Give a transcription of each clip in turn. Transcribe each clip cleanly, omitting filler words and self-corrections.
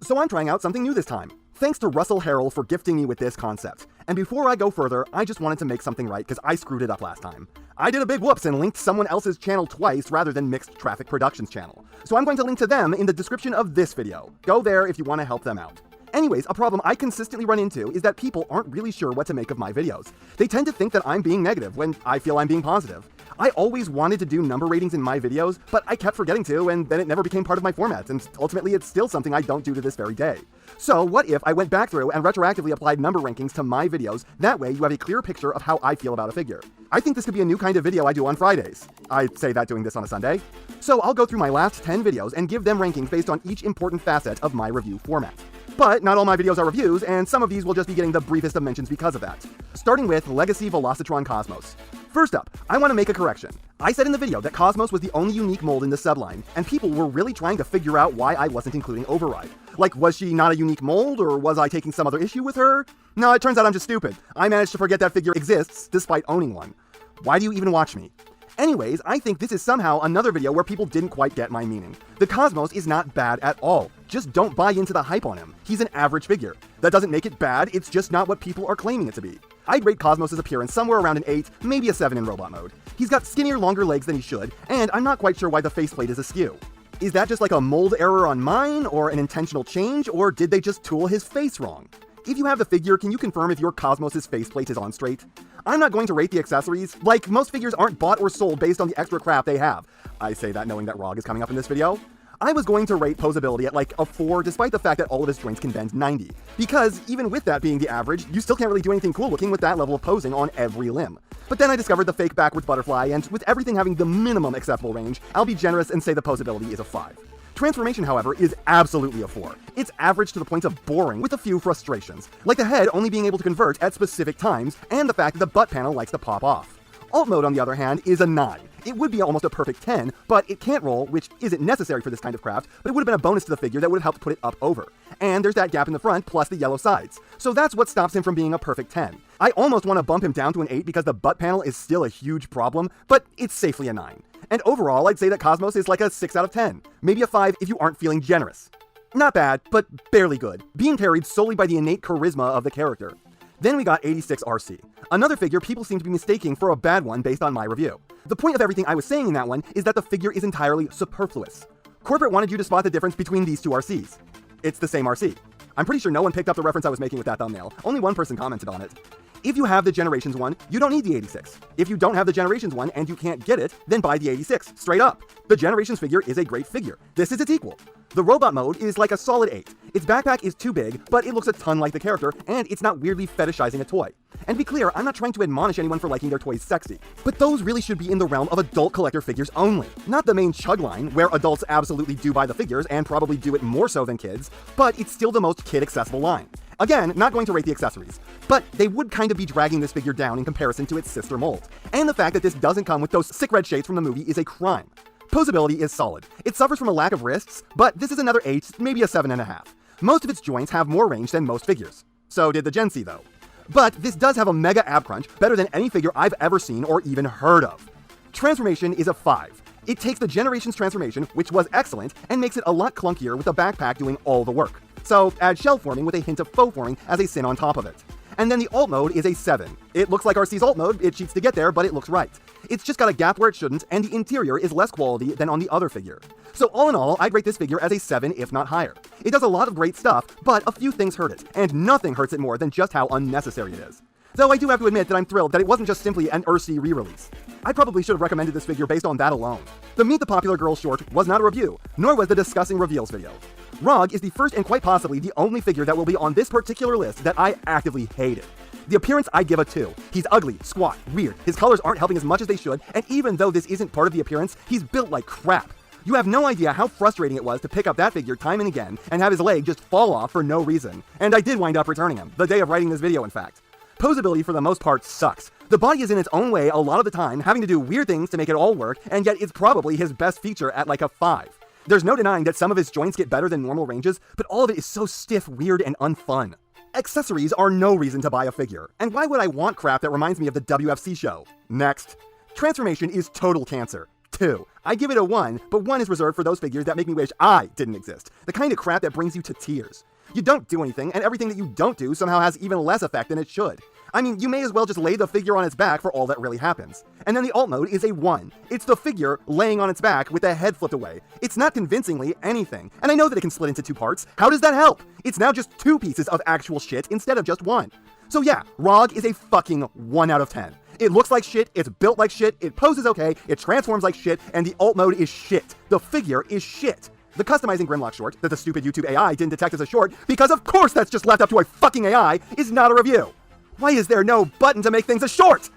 so I'm trying out something new this time. Thanks to Russell Harrell for gifting me with this concept. And before I go further, I just wanted to make something right because I screwed it up last time. I did a big whoops and linked someone else's channel twice rather than Mixed Traffic Productions channel. So I'm going to link to them in the description of this video. Go there if you want to help them out. Anyways, a problem I consistently run into is that people aren't really sure what to make of my videos. They tend to think that I'm being negative when I feel I'm being positive. I always wanted to do number ratings in my videos, but I kept forgetting to, and then it never became part of my format, and ultimately it's still something I don't do to this very day. So what if I went back through and retroactively applied number rankings to my videos? That way you have a clear picture of how I feel about a figure. I think this could be a new kind of video I do on Fridays. I say that doing this on a Sunday. So I'll go through my last 10 videos and give them rankings based on each important facet of my review format. But not all my videos are reviews, and some of these will just be getting the briefest of mentions because of that. Starting with Legacy Velocitron Cosmos. First up, I want to make a correction. I said in the video that Cosmos was the only unique mold in the subline, and people were really trying to figure out why I wasn't including Override. Like, was she not a unique mold, or was I taking some other issue with her? No, it turns out I'm just stupid. I managed to forget that figure exists, despite owning one. Why do you even watch me? Anyways, I think this is somehow another video where people didn't quite get my meaning. The Cosmos is not bad at all. Just don't buy into the hype on him. He's an average figure. That doesn't make it bad, it's just not what people are claiming it to be. I'd rate Cosmos' appearance somewhere around an 8, maybe a 7 in robot mode. He's got skinnier, longer legs than he should, and I'm not quite sure why the faceplate is askew. Is that just like a mold error on mine, or an intentional change, or did they just tool his face wrong? If you have the figure, can you confirm if your Cosmos' faceplate is on straight? I'm not going to rate the accessories. Like, most figures aren't bought or sold based on the extra crap they have. I say that knowing that ROG is coming up in this video. I was going to rate posability at like a 4 despite the fact that all of his joints can bend 90. Because even with that being the average, you still can't really do anything cool looking with that level of posing on every limb. But then I discovered the fake backwards butterfly, and with everything having the minimum acceptable range, I'll be generous and say the posability is a 5. Transformation, however, is absolutely a 4. It's average to the point of boring, with a few frustrations, like the head only being able to convert at specific times, and the fact that the butt panel likes to pop off. Alt mode, on the other hand, is a 9. It would be almost a perfect 10, but it can't roll, which isn't necessary for this kind of craft, but it would have been a bonus to the figure that would have helped put it up over. And there's that gap in the front, plus the yellow sides. So that's what stops him from being a perfect 10. I almost want to bump him down to an 8 because the butt panel is still a huge problem, but it's safely a 9. And overall, I'd say that Cosmos is like a 6 out of 10. Maybe a 5 if you aren't feeling generous. Not bad, but barely good, being carried solely by the innate charisma of the character. Then we got 86 RC, another figure people seem to be mistaking for a bad one based on my review. The point of everything I was saying in that one is that the figure is entirely superfluous. Corporate wanted you to spot the difference between these two RCs. It's the same RC. I'm pretty sure no one picked up the reference I was making with that thumbnail. Only one person commented on it. If you have the Generations one, you don't need the 86. If you don't have the Generations one and you can't get it, then buy the 86, straight up. The Generations figure is a great figure. This is its equal. The robot mode is like a solid 8. Its backpack is too big, but it looks a ton like the character, and it's not weirdly fetishizing a toy. And to be clear, I'm not trying to admonish anyone for liking their toys sexy, but those really should be in the realm of adult collector figures only. Not the main chug line, where adults absolutely do buy the figures, and probably do it more so than kids, but it's still the most kid-accessible line. Again, not going to rate the accessories, but they would kind of be dragging this figure down in comparison to its sister mold. And the fact that this doesn't come with those sick red shades from the movie is a crime. Posability is solid. It suffers from a lack of wrists, but this is another 8, maybe a 7.5. Most of its joints have more range than most figures. So did the Gen C though. But this does have a mega ab crunch, better than any figure I've ever seen or even heard of. Transformation is a 5. It takes the Generations transformation, which was excellent, and makes it a lot clunkier with the backpack doing all the work. So add shell forming with a hint of faux forming as a sin on top of it. And then the alt mode is a 7. It looks like RC's alt mode, it cheats to get there, but it looks right. It's just got a gap where it shouldn't, and the interior is less quality than on the other figure. So all in all, I'd rate this figure as a 7, if not higher. It does a lot of great stuff, but a few things hurt it, and nothing hurts it more than just how unnecessary it is. Though I do have to admit that I'm thrilled that it wasn't just simply an RC re-release. I probably should have recommended this figure based on that alone. The Meet the Popular Girl short was not a review, nor was the Discussing Reveals video. ROG is the first and quite possibly the only figure that will be on this particular list that I actively hated. The appearance I give a 2. He's ugly, squat, weird, his colors aren't helping as much as they should, and even though this isn't part of the appearance, he's built like crap. You have no idea how frustrating it was to pick up that figure time and again and have his leg just fall off for no reason. And I did wind up returning him, the day of writing this video in fact. Posability for the most part sucks. The body is in its own way a lot of the time, having to do weird things to make it all work, and yet it's probably his best feature at like a 5. There's no denying that some of his joints get better than normal ranges, but all of it is so stiff, weird, and unfun. Accessories are no reason to buy a figure, and why would I want crap that reminds me of the WFC show? Next. Transformation is total cancer. 2. I give it a 1, but 1 is reserved for those figures that make me wish I didn't exist. The kind of crap that brings you to tears. You don't do anything, and everything that you don't do somehow has even less effect than it should. I mean, you may as well just lay the figure on its back for all that really happens. And then the alt mode is a 1. It's the figure laying on its back with the head flipped away. It's not convincingly anything. And I know that it can split into 2 parts. How does that help? It's now just 2 pieces of actual shit instead of just 1. So yeah, Rog is a fucking 1 out of 10. It looks like shit, it's built like shit, it poses okay, it transforms like shit, and the alt mode is shit. The figure is shit. The customizing Grimlock short that the stupid YouTube AI didn't detect as a short, because of course that's just left up to a fucking AI, is not a review. Why is there no button to make things a short?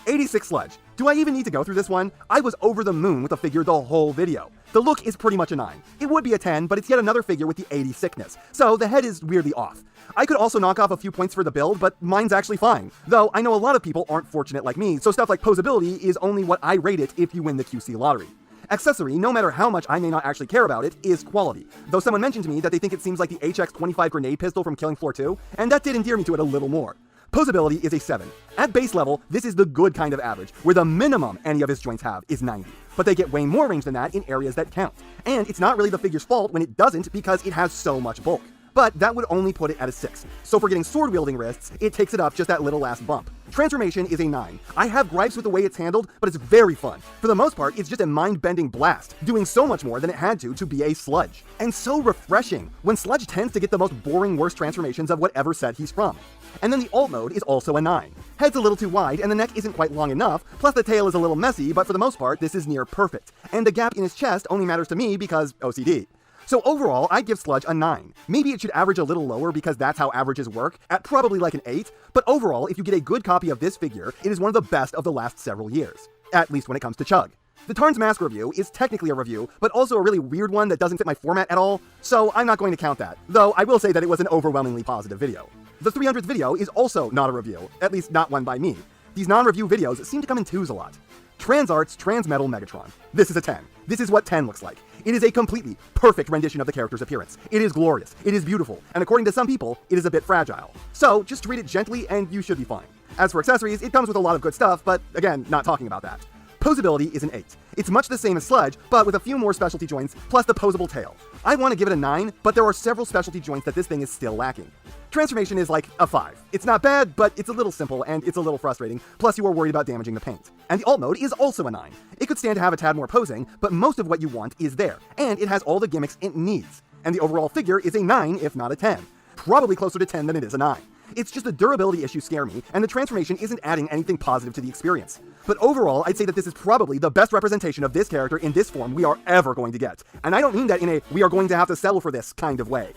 86 Sludge. Do I even need to go through this one? I was over the moon with the figure the whole video. The look is pretty much a 9. It would be a 10, but it's yet another figure with the 80 sickness, so the head is weirdly off. I could also knock off a few points for the build, but mine's actually fine. Though I know a lot of people aren't fortunate like me, so stuff like posability is only what I rate it if you win the QC lottery. Accessory, no matter how much I may not actually care about it, is quality. Though someone mentioned to me that they think it seems like the HX-25 grenade pistol from Killing Floor 2, and that did endear me to it a little more. Posability is a 7. At base level, this is the good kind of average, where the minimum any of his joints have is 90. But they get way more range than that in areas that count. And it's not really the figure's fault when it doesn't because it has so much bulk. But that would only put it at a 6. So for getting sword-wielding wrists, it takes it up just that little last bump. Transformation is a 9. I have gripes with the way it's handled, but it's very fun. For the most part, it's just a mind-bending blast, doing so much more than it had to be a Sludge. And so refreshing, when Sludge tends to get the most boring worst transformations of whatever set he's from. And then the alt mode is also a 9. Head's a little too wide, and the neck isn't quite long enough, plus the tail is a little messy, but for the most part, this is near perfect. And the gap in his chest only matters to me because OCD. So overall, I'd give Sludge a 9. Maybe it should average a little lower because that's how averages work, at probably like an 8, but overall, if you get a good copy of this figure, it is one of the best of the last several years. At least when it comes to Chug. The Tarn's Mask review is technically a review, but also a really weird one that doesn't fit my format at all, so I'm not going to count that, though I will say that it was an overwhelmingly positive video. The 300th video is also not a review, at least not one by me. These non-review videos seem to come in twos a lot. Transart's Transmetal Megatron. This is a 10. This is what 10 looks like. It is a completely perfect rendition of the character's appearance. It is glorious, it is beautiful, and according to some people, it is a bit fragile. So, just treat it gently and you should be fine. As for accessories, it comes with a lot of good stuff, but again, not talking about that. Posability is an 8. It's much the same as Sludge, but with a few more specialty joints, plus the posable tail. I want to give it a 9, but there are several specialty joints that this thing is still lacking. Transformation is like a 5. It's not bad, but it's a little simple and it's a little frustrating, plus you are worried about damaging the paint. And the alt mode is also a 9. It could stand to have a tad more posing, but most of what you want is there, and it has all the gimmicks it needs. And the overall figure is a 9, if not a 10. Probably closer to 10 than it is a 9. It's just the durability issues scare me, and the transformation isn't adding anything positive to the experience. But overall, I'd say that this is probably the best representation of this character in this form we are ever going to get. And I don't mean that in a we are going to have to settle for this kind of way.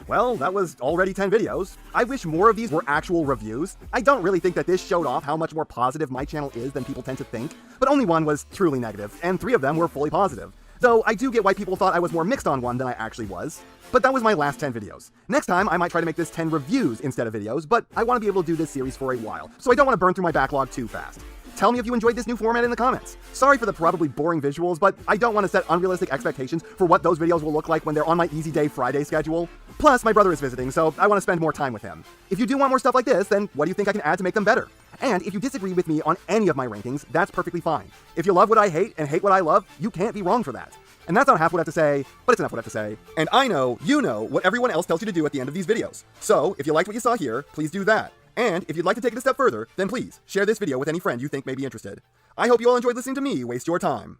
Well, that was already 10 videos. I wish more of these were actual reviews. I don't really think that this showed off how much more positive my channel is than people tend to think, but only one was truly negative, and 3 of them were fully positive. Though I do get why people thought I was more mixed on one than I actually was. But that was my last 10 videos. Next time, I might try to make this 10 reviews instead of videos, but I want to be able to do this series for a while, so I don't want to burn through my backlog too fast. Tell me if you enjoyed this new format in the comments. Sorry for the probably boring visuals, but I don't want to set unrealistic expectations for what those videos will look like when they're on my Easy Day Friday schedule. Plus, my brother is visiting, so I want to spend more time with him. If you do want more stuff like this, then what do you think I can add to make them better? And if you disagree with me on any of my rankings, that's perfectly fine. If you love what I hate and hate what I love, you can't be wrong for that. And that's not half what I have to say, but it's enough what I have to say. And I know you know what everyone else tells you to do at the end of these videos. So, if you liked what you saw here, please do that. And if you'd like to take it a step further, then please share this video with any friend you think may be interested. I hope you all enjoyed listening to me waste your time.